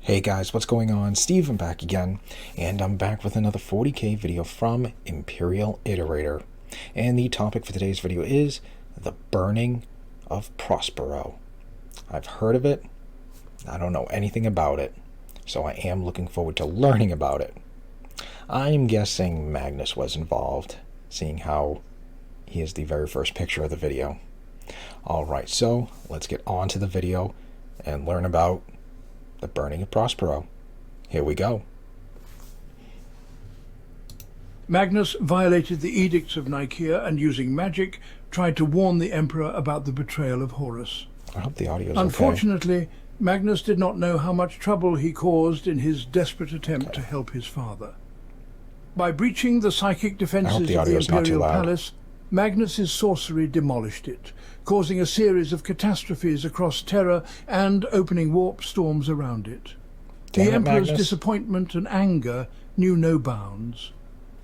Hey guys, what's going on? Steven back again, and I'm back with another 40k video from Imperial Iterator. And the topic for today's video is the burning of Prospero. I've heard of it, I don't know anything about it, so I am looking forward to learning about it. I'm guessing Magnus was involved, seeing how he is the very first picture of the video. Alright, so let's get on to the video and learn about the burning of Prospero. Here we go. Magnus violated the edicts of Nicaea and, using magic, tried to warn the Emperor about the betrayal of Horus. I hope the audio is Unfortunately, Magnus did not know how much trouble he caused in his desperate attempt to help his father. By breaching the psychic defences of the Imperial Palace, Magnus's sorcery demolished it, causing a series of catastrophes across Terra and opening warp storms around it. The Emperor's disappointment and anger knew no bounds.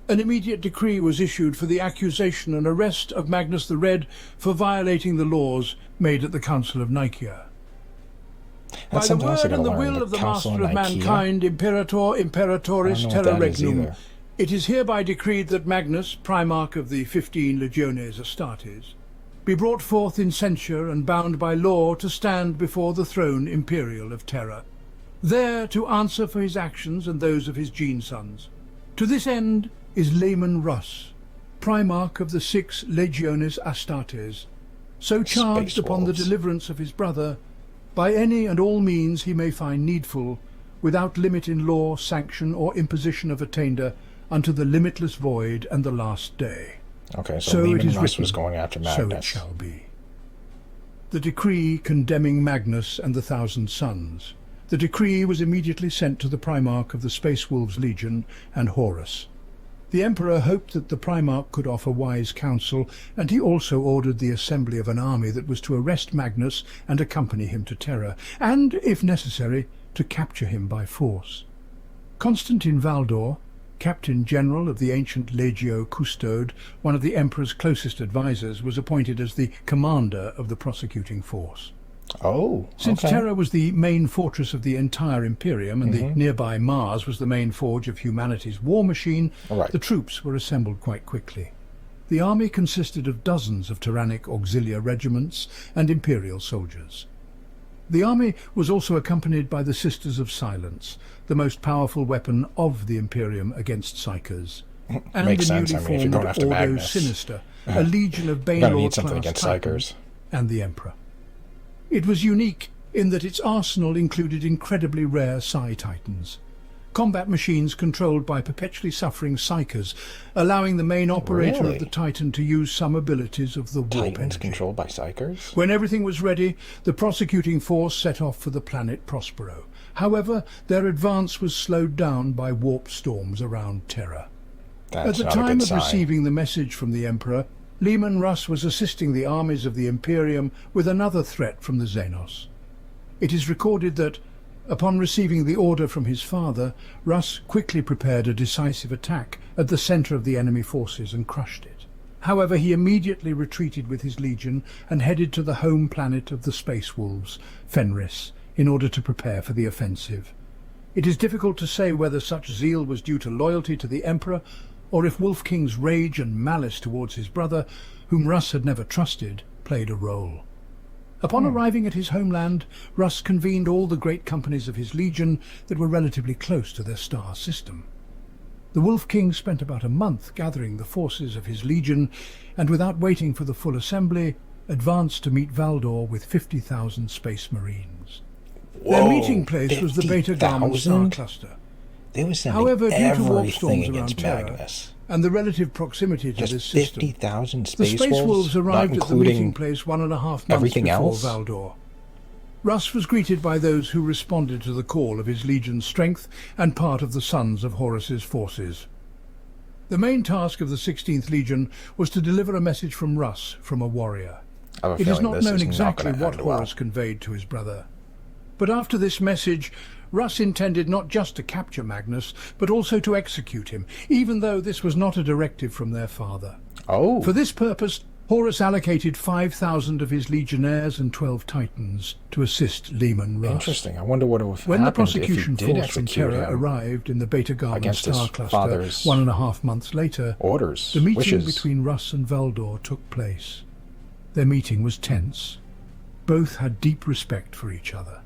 An immediate decree was issued for the accusation and arrest of Magnus the Red for violating the laws made at the Council of Nicaea. By the word and the will of the Master of Mankind, Imperator Imperatoris Terra Regnum, it is hereby decreed that Magnus, Primarch of the 15 Legiones Astartes, be brought forth in censure and bound by law to stand before the throne imperial of Terra, there to answer for his actions and those of his gene-sons. To this end is Layman Russ, Primarch of the 6 Legiones Astartes, so charged upon the deliverance of his brother, by any and all means he may find needful, without limit in law, sanction, or imposition of attainder, unto the limitless void and the last day. Okay, so Layman Russ was going after Magnus. So it shall be. The decree condemning Magnus and the 1,000 Sons. The decree was immediately sent to the Primarch of the Space Wolves Legion and Horus. The Emperor hoped that the Primarch could offer wise counsel, and he also ordered the assembly of an army that was to arrest Magnus and accompany him to Terra, and, if necessary, to capture him by force. Constantine Valdor, Captain General of the ancient Legio Custode, one of the Emperor's closest advisors, was appointed as the commander of the prosecuting force. Since Terra was the main fortress of the entire Imperium, and the nearby Mars was the main forge of humanity's war machine, the troops were assembled quite quickly. The army consisted of dozens of tyrannic auxiliar regiments and Imperial soldiers. The army was also accompanied by the Sisters of Silence, the most powerful weapon of the Imperium against Psykers, and the newly formed Ordo Sinister, a legion of Banelord-class Titans, and the Emperor. It was unique in that its arsenal included incredibly rare Psi-Titans, combat machines controlled by perpetually suffering Psykers, allowing the main operator of the Titan to use some abilities of the warp energy. Controlled by Psykers? When everything was ready, the prosecuting force set off for the planet Prospero. However, their advance was slowed down by warp storms around Terra. At the time of receiving the message from the Emperor, Layman Russ was assisting the armies of the Imperium with another threat from the Xenos. It is recorded that, upon receiving the order from his father, Russ quickly prepared a decisive attack at the center of the enemy forces and crushed it. However, he immediately retreated with his legion and headed to the home planet of the Space Wolves, Fenris, in order to prepare for the offensive. It is difficult to say whether such zeal was due to loyalty to the Emperor, or if Wolf King's rage and malice towards his brother, whom Russ had never trusted, played a role. Upon arriving at his homeland, Russ convened all the great companies of his legion that were relatively close to their star system. The Wolf King spent about a month gathering the forces of his legion, and without waiting for the full assembly, advanced to meet Valdor with 50,000 Space Marines. Their meeting place was the Beta Gamma star cluster. However, due to warp storms around Terra and the relative proximity to this system, the Space Wolves arrived at the meeting place 1.5 months before Valdor. Russ was greeted by those who responded to the call of his legion's strength and part of the Sons of Horus's forces. The main task of the 16th Legion was to deliver a message from Russ, from a warrior. It is not known exactly what Horus conveyed to his brother. But after this message, Russ intended not just to capture Magnus, but also to execute him, even though this was not a directive from their father. For this purpose, Horus allocated 5,000 of his legionnaires and 12 titans to assist Leman Russ. Interesting. I wonder what would have when the happened prosecution if he did force from execute Terra him arrived in the Beta Garland against star his cluster father's 1.5 months later, orders, the meeting wishes. between Russ and Valdor took place. Their meeting was tense. Both had deep respect for each other.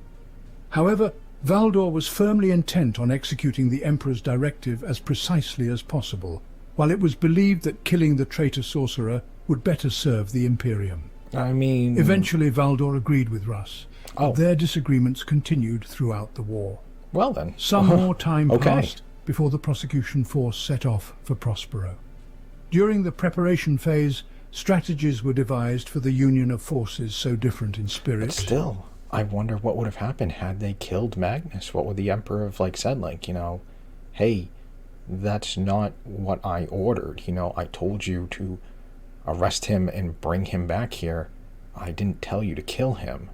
However, Valdor was firmly intent on executing the Emperor's directive as precisely as possible, while it was believed that killing the traitor sorcerer would better serve the Imperium. I mean... Eventually, Valdor agreed with Russ. Oh. Their disagreements continued throughout the war. Well then. Some more time Okay. passed before the prosecution force set off for Prospero. During the preparation phase, strategies were devised for the union of forces so different in spirit. But still, I wonder what would have happened had they killed Magnus. What would the Emperor have, said? Hey, that's not what I ordered. I told you to arrest him and bring him back here. I didn't tell you to kill him.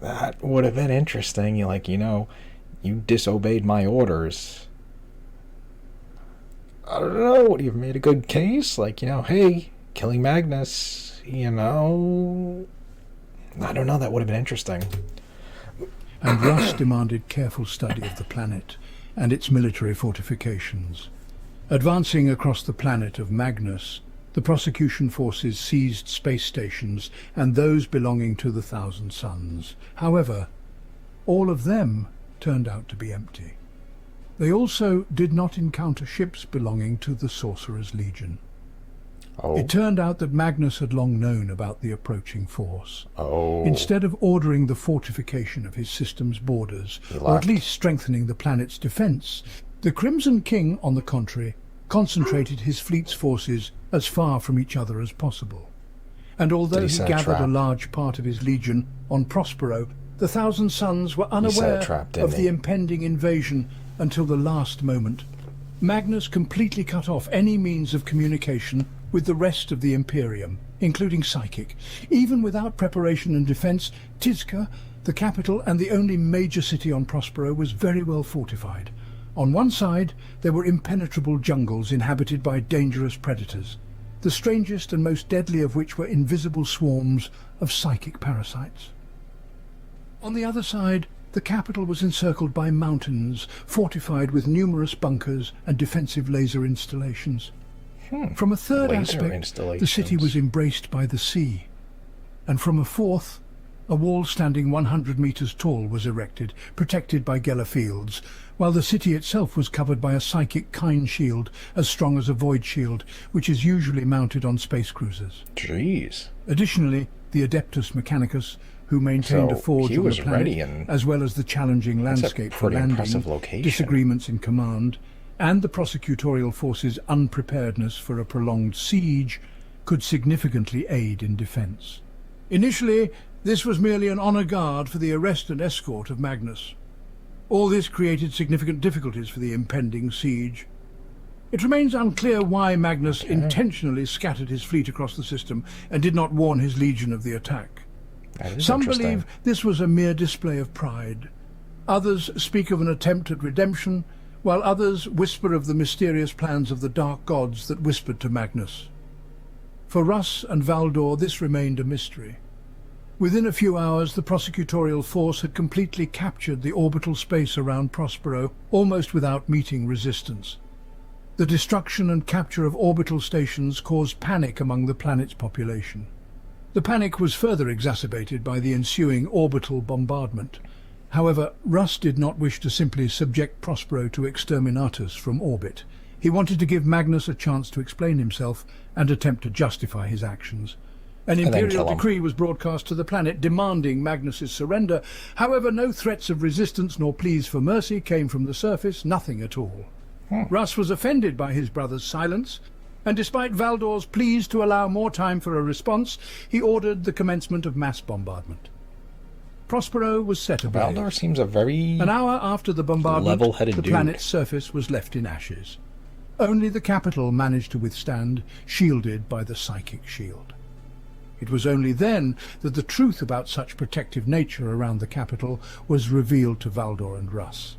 That would have been interesting. You disobeyed my orders. I don't know. Would you have made a good case? Hey, killing Magnus, I don't know. That would have been interesting. And Russ demanded careful study of the planet and its military fortifications. Advancing across the planet of Magnus, the prosecution forces seized space stations and those belonging to the Thousand Suns. However, all of them turned out to be empty. They also did not encounter ships belonging to the Sorcerer's Legion. Oh. It turned out that Magnus had long known about the approaching force. Oh. Instead of ordering the fortification of his system's borders, or at least strengthening the planet's defense, the Crimson King, on the contrary, concentrated his fleet's forces as far from each other as possible. And although he gathered a large part of his legion on Prospero, the Thousand Suns were unaware of the impending invasion until the last moment. Magnus completely cut off any means of communication with the rest of the Imperium, including psychic. Even without preparation and defense, Tizca, the capital and the only major city on Prospero, was very well fortified. On one side, there were impenetrable jungles inhabited by dangerous predators, the strangest and most deadly of which were invisible swarms of psychic parasites. On the other side, the capital was encircled by mountains, fortified with numerous bunkers and defensive laser installations. From a third aspect, the city was embraced by the sea, and from a fourth, a wall standing 100 meters tall was erected, protected by Geller fields, while the city itself was covered by a psychic Kine shield as strong as a void shield, which is usually mounted on space cruisers. Jeez. Additionally, the Adeptus Mechanicus, who maintained a forge on the planet, as well as the challenging landscape for landing, disagreements in command, and the prosecutorial force's unpreparedness for a prolonged siege, could significantly aid in defense. Initially, this was merely an honor guard for the arrest and escort of Magnus. All this created significant difficulties for the impending siege. It remains unclear why Magnus intentionally scattered his fleet across the system and did not warn his legion of the attack. Some believe this was a mere display of pride. Others speak of an attempt at redemption, while others whisper of the mysterious plans of the dark gods that whispered to Magnus. For Russ and Valdor, this remained a mystery. Within a few hours, the prosecutorial force had completely captured the orbital space around Prospero, almost without meeting resistance. The destruction and capture of orbital stations caused panic among the planet's population. The panic was further exacerbated by the ensuing orbital bombardment. However, Russ did not wish to simply subject Prospero to exterminatus from orbit. He wanted to give Magnus a chance to explain himself and attempt to justify his actions. An imperial decree was broadcast to the planet demanding Magnus's surrender. However, no threats of resistance nor pleas for mercy came from the surface, nothing at all. Russ was offended by his brother's silence, and despite Valdor's pleas to allow more time for a response, he ordered the commencement of mass bombardment. Prospero was set ablaze. Valdor seems a very An hour after the bombardment, level-headed the dude. planet's surface was left in ashes. Only the capital managed to withstand, shielded by the psychic shield. It was only then that the truth about such protective nature around the capital was revealed to Valdor and Russ.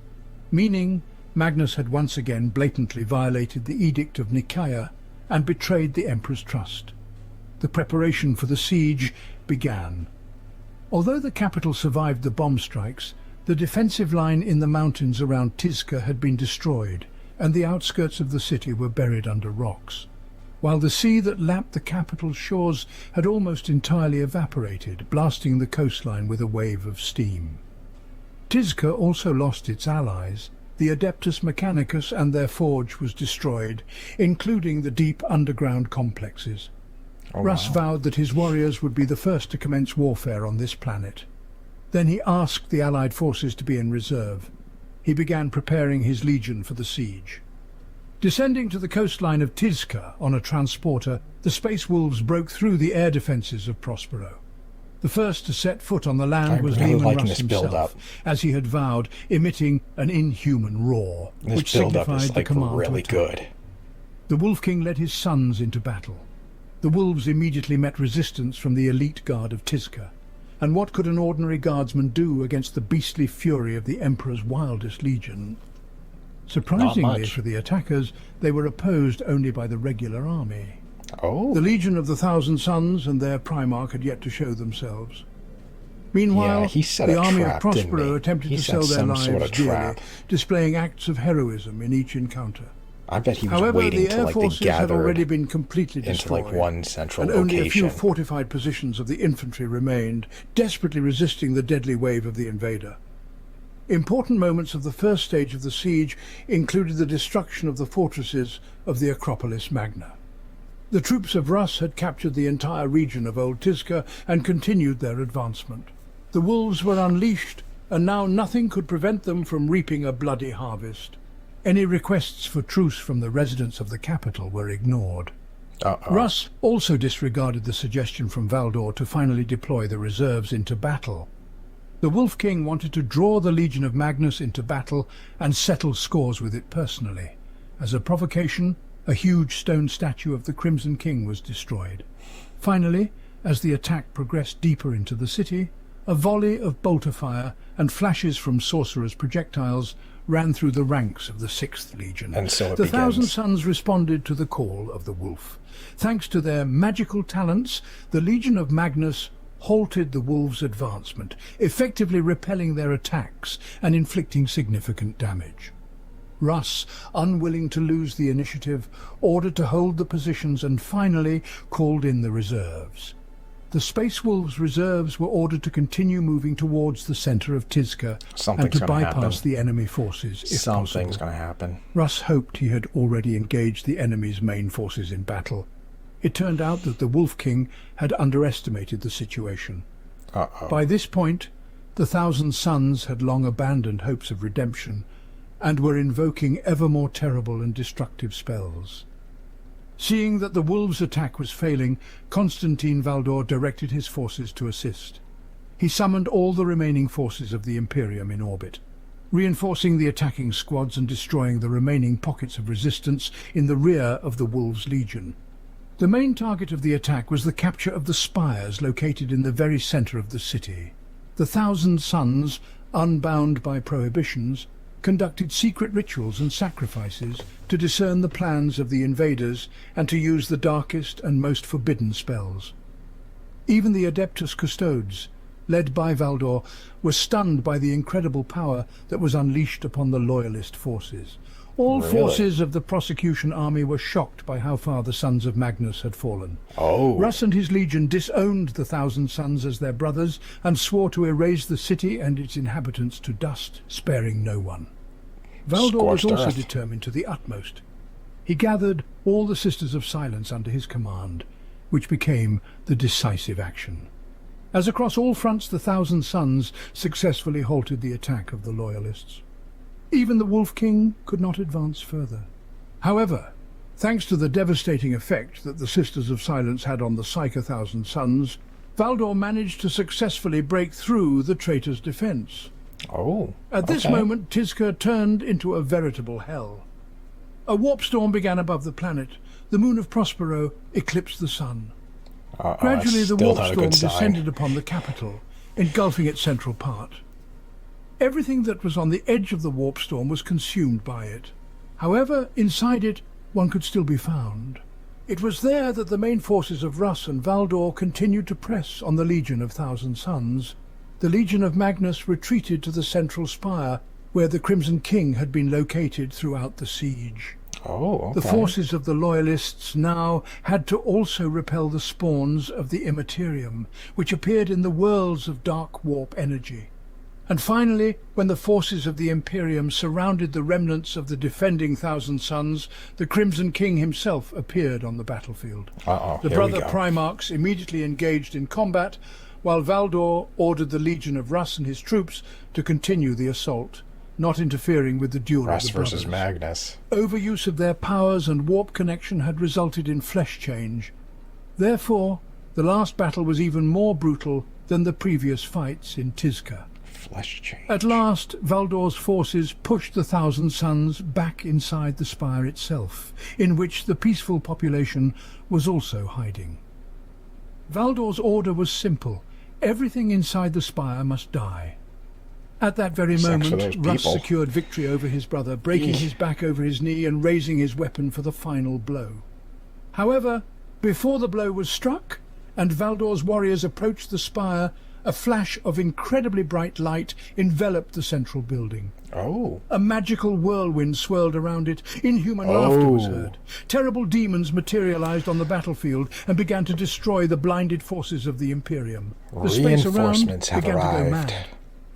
Meaning, Magnus had once again blatantly violated the Edict of Nicaea and betrayed the Emperor's trust. The preparation for the siege began. Although the capital survived the bomb strikes, the defensive line in the mountains around Tizka had been destroyed, and the outskirts of the city were buried under rocks, while the sea that lapped the capital's shores had almost entirely evaporated, blasting the coastline with a wave of steam. Tizka also lost its allies. The Adeptus Mechanicus and their forge was destroyed, including the deep underground complexes. Russ vowed that his warriors would be the first to commence warfare on this planet. Then he asked the Allied forces to be in reserve. He began preparing his legion for the siege. Descending to the coastline of Tizka on a transporter, the Space Wolves broke through the air defences of Prospero. The first to set foot on the land was Leman Russ himself, as he had vowed, emitting an inhuman roar, which signified the command to attack. Good. The Wolf King led his sons into battle. The wolves immediately met resistance from the elite guard of Tizka. And what could an ordinary guardsman do against the beastly fury of the Emperor's wildest legion? Surprisingly for the attackers, they were opposed only by the regular army. Oh. The Legion of the Thousand Suns and their Primarch had yet to show themselves. Meanwhile, the army of Prospero attempted to sell their lives dearly, displaying acts of heroism in each encounter. I bet he was However, waiting the till air forces they gathered had already been completely destroyed, into one central and only location. a few fortified positions of the infantry remained, desperately resisting the deadly wave of the invader. Important moments of the first stage of the siege included the destruction of the fortresses of the Acropolis Magna. The troops of Russ had captured the entire region of Old Tizka and continued their advancement. The wolves were unleashed, and now nothing could prevent them from reaping a bloody harvest. Any requests for truce from the residents of the capital were ignored. Russ also disregarded the suggestion from Valdor to finally deploy the reserves into battle. The Wolf King wanted to draw the Legion of Magnus into battle and settle scores with it personally. As a provocation, a huge stone statue of the Crimson King was destroyed. Finally, as the attack progressed deeper into the city, a volley of bolter fire and flashes from sorcerers' projectiles ran through the ranks of the 6th Legion. And so the Thousand Suns responded to the call of the wolf. Thanks to their magical talents, the Legion of Magnus halted the wolves' advancement, effectively repelling their attacks and inflicting significant damage. Russ, unwilling to lose the initiative, ordered to hold the positions and finally called in the reserves. The Space Wolves' reserves were ordered to continue moving towards the center of Tizka and to bypass the enemy forces if possible. Something's going to happen. Russ hoped he had already engaged the enemy's main forces in battle. It turned out that the Wolf King had underestimated the situation. By this point, the Thousand Suns had long abandoned hopes of redemption and were invoking ever more terrible and destructive spells. Seeing that the wolves' attack was failing, Constantine Valdor directed his forces to assist. He summoned all the remaining forces of the Imperium in orbit, reinforcing the attacking squads and destroying the remaining pockets of resistance in the rear of the Wolves' Legion. The main target of the attack was the capture of the spires located in the very center of the city. The Thousand Suns, unbound by prohibitions, conducted secret rituals and sacrifices to discern the plans of the invaders and to use the darkest and most forbidden spells. Even the Adeptus Custodes, led by Valdor, were stunned by the incredible power that was unleashed upon the Loyalist forces. All forces of the prosecution army were shocked by how far the Sons of Magnus had fallen. Russ and his legion disowned the Thousand Suns as their brothers and swore to erase the city and its inhabitants to dust, sparing no one. Valdor was also determined to the utmost. He gathered all the Sisters of Silence under his command, which became the decisive action. As across all fronts the Thousand Suns successfully halted the attack of the Loyalists. Even the Wolf King could not advance further. However, thanks to the devastating effect that the Sisters of Silence had on the Psyche Thousand Suns, Valdor managed to successfully break through the traitor's defense. At this moment, Tizka turned into a veritable hell. A warp storm began above the planet. The moon of Prospero eclipsed the sun. Gradually, the warp storm descended upon the capital, engulfing its central part. Everything that was on the edge of the warp storm was consumed by it. However, inside it, one could still be found. It was there that the main forces of Russ and Valdor continued to press on the Legion of Thousand Suns. The Legion of Magnus retreated to the central spire, where the Crimson King had been located throughout the siege. Oh, okay. The forces of the Loyalists now had to also repel the spawns of the Immaterium, which appeared in the worlds of dark warp energy. And finally, when the forces of the Imperium surrounded the remnants of the defending Thousand Suns, the Crimson King himself appeared on the battlefield. The brother Primarchs immediately engaged in combat, while Valdor ordered the Legion of Russ and his troops to continue the assault, not interfering with the duel Russ of the brothers. versus Magnus. Overuse of their powers and warp connection had resulted in flesh change. Therefore, the last battle was even more brutal than the previous fights in Tizca. Flesh change. At last, Valdor's forces pushed the Thousand Suns back inside the spire itself, in which the peaceful population was also hiding. Valdor's order was simple. Everything inside the spire must die. At that very moment, Russ secured victory over his brother, breaking his back over his knee and raising his weapon for the final blow. However, before the blow was struck, and Valdor's warriors approached the spire, a flash of incredibly bright light enveloped the central building. Oh. A magical whirlwind swirled around it. Inhuman laughter was heard. Terrible demons materialized on the battlefield and began to destroy the blinded forces of the Imperium. The space around began to go mad.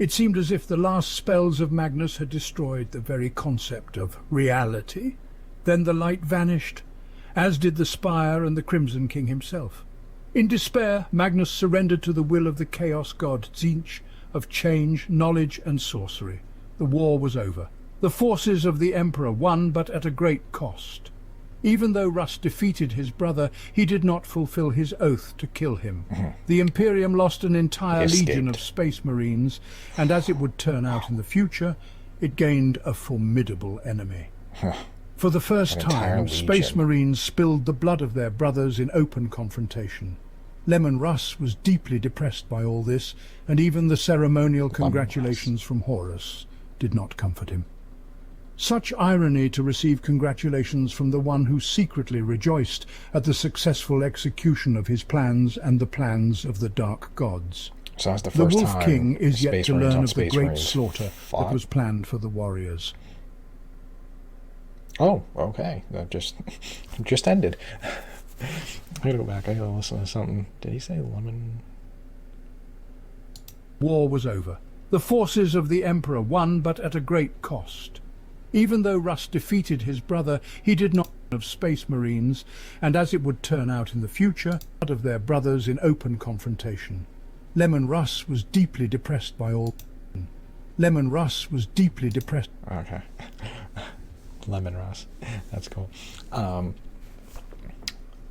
It seemed as if the last spells of Magnus had destroyed the very concept of reality. Then the light vanished, as did the spire and the Crimson King himself. In despair, Magnus surrendered to the will of the Chaos God Tzeentch of change, knowledge and sorcery. The war was over. The forces of the Emperor won, but at a great cost. Even though Russ defeated his brother, he did not fulfill his oath to kill him. The Imperium lost an entire legion of space marines, and as it would turn out in the future, it gained a formidable enemy. For the first time, space marines spilled the blood of their brothers in open confrontation. Lemon Russ was deeply depressed by all this, and even the ceremonial congratulations from Horus did not comfort him. Such irony to receive congratulations from the one who secretly rejoiced at the successful execution of his plans and the plans of the Dark Gods. So that's the first Wolf King is yet to learn of the great slaughter fought. that was planned for the warriors. Oh, okay. That just ended. I gotta go back. I gotta listen to something. Did he say lemon? War was over. The forces of the Emperor won, but at a great cost. Even though Russ defeated his brother, he did not of space marines, and as it would turn out in the future, out of their brothers in open confrontation. Lemon Russ was deeply depressed by all. Lemon Russ was deeply depressed. Okay. Lemon Russ. That's cool.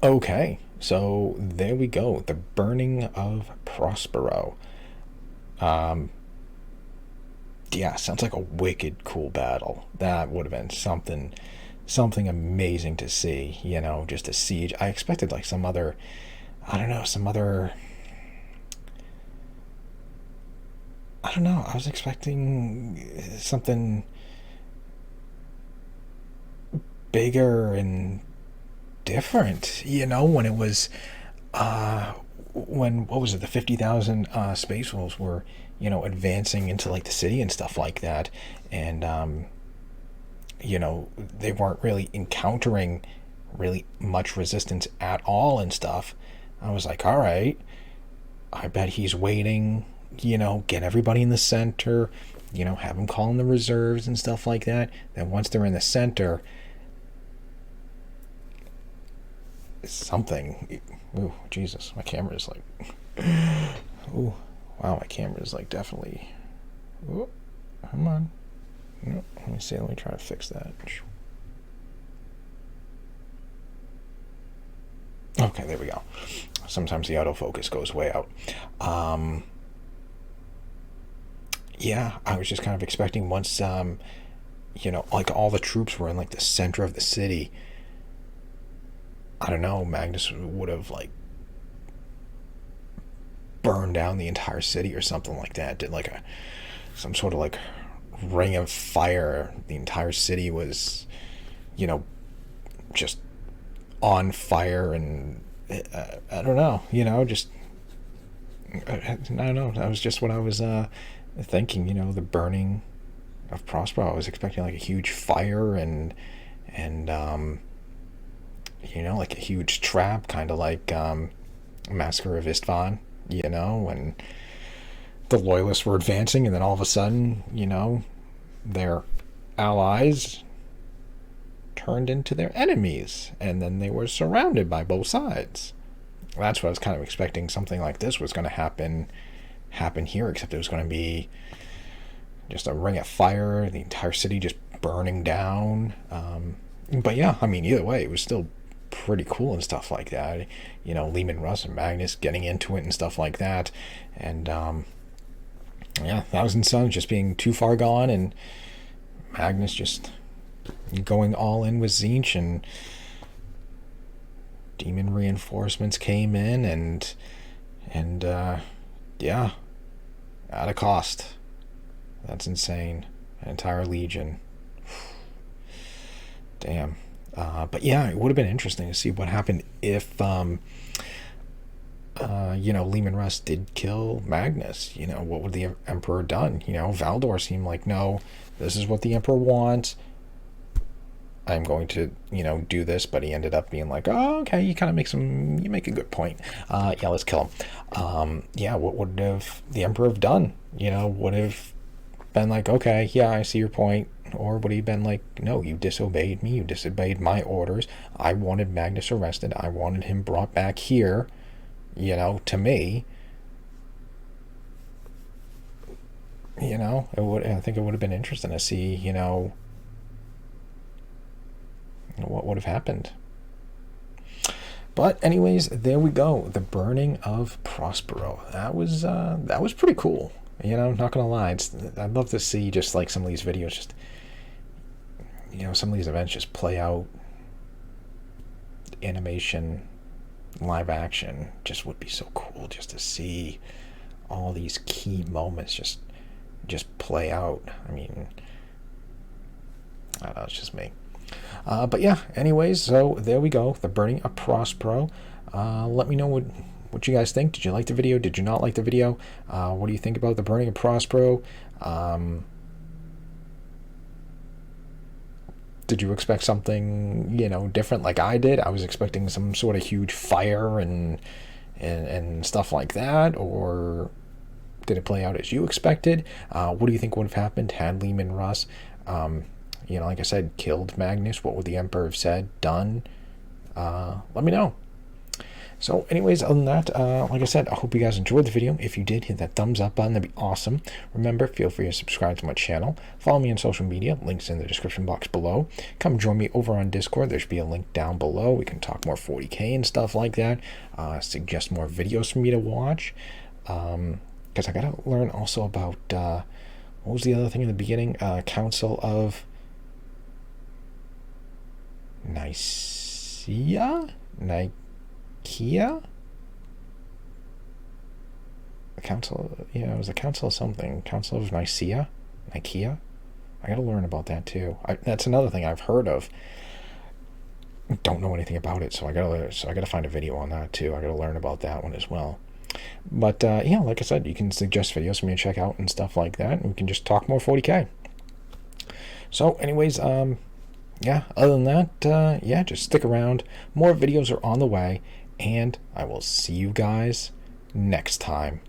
Okay, so there we go. The burning of Prospero. Yeah, sounds like a wicked cool battle. That would have been something amazing to see, you know, just a siege. I expected like some other, I don't know, I was expecting something bigger and different, you know, when it was, what was it, the 50,000 Space Wolves were, you know, advancing into like the city and stuff like that, and you know, they weren't really encountering really much resistance at all and stuff. I was like, all right, I bet he's waiting, you know, get everybody in the center, you know, have them call in the reserves and stuff like that. Then once they're in the center, something. Ooh, Jesus, my camera is like, ooh, wow, my camera is like definitely, ooh, come on. No, let me see, let me try to fix that. Okay, there we go. Sometimes the autofocus goes way out. Yeah, I was just kind of expecting once, you know, like all the troops were in like the center of the city, I don't know, Magnus would have like burned down the entire city or something like that. Did like some sort of like ring of fire. The entire city was, you know, just on fire, and I don't know, just I don't know. That was just what I was thinking. The burning of Prospero. I was expecting like a huge fire and like a huge trap, kind of like Massacre of Istvan. When the loyalists were advancing, and then all of a sudden, their allies turned into their enemies, and then they were surrounded by both sides. That's what I was kind of expecting. Something like this was going to happen here, except it was going to be just a ring of fire, the entire city just burning down. But yeah, I mean, either way, it was still pretty cool and stuff like that. Leman Russ and Magnus getting into it and stuff like that. And yeah, Thousand Suns just being too far gone, and Magnus just going all in with Tzeentch, and demon reinforcements came in, and yeah, at a cost. That's insane. An entire legion. Damn. But yeah, it would have been interesting to see what happened if Leman Russ did kill Magnus. What would the Emperor done? Valdor seemed like, no, this is what the Emperor wants. I'm going to, do this, but he ended up being like, oh, okay, you make a good point. Yeah, let's kill him. Yeah, what would have the Emperor have done? Would have been like, okay, yeah, I see your point. Or would he have been like, no, you disobeyed me, you disobeyed my orders. I wanted Magnus arrested. I wanted him brought back here, to me. I think it would have been interesting to see, what would have happened. But anyways, there we go. The burning of Prospero. That was pretty cool. Not gonna lie. I'd love to see just like some of these videos, just some of these events just play out. Animation, live action, just would be so cool just to see all these key moments just play out. I mean, I don't know, it's just me. But yeah, anyways, so there we go. The burning of Prospero. Let me know what you guys think. Did you like the video? Did you not like the video? What do you think about the burning of Prospero? Did you expect something, different like I did? I was expecting some sort of huge fire and stuff like that, or did it play out as you expected? What do you think would have happened had Leman Russ, like I said, killed Magnus? What would the Emperor have said, done? Let me know. So anyways, other than that, like I said, I hope you guys enjoyed the video. If you did, hit that thumbs up button. That'd be awesome. Remember, feel free to subscribe to my channel. Follow me on social media. Links in the description box below. Come join me over on Discord. There should be a link down below. We can talk more 40K and stuff like that. Suggest more videos for me to watch. Because I got to learn also about, what was the other thing in the beginning? Council of Nicaea? Nicaea? The council, yeah, it was the council of something. Council of Nicaea? Nicaea? I gotta learn about that too. That's another thing I've heard of. Don't know anything about it, so I gotta find a video on that too. I gotta learn about that one as well. But yeah, like I said, you can suggest videos for me to check out and stuff like that, and we can just talk more 40K. So anyways, yeah, other than that, yeah, just stick around. More videos are on the way, and I will see you guys next time.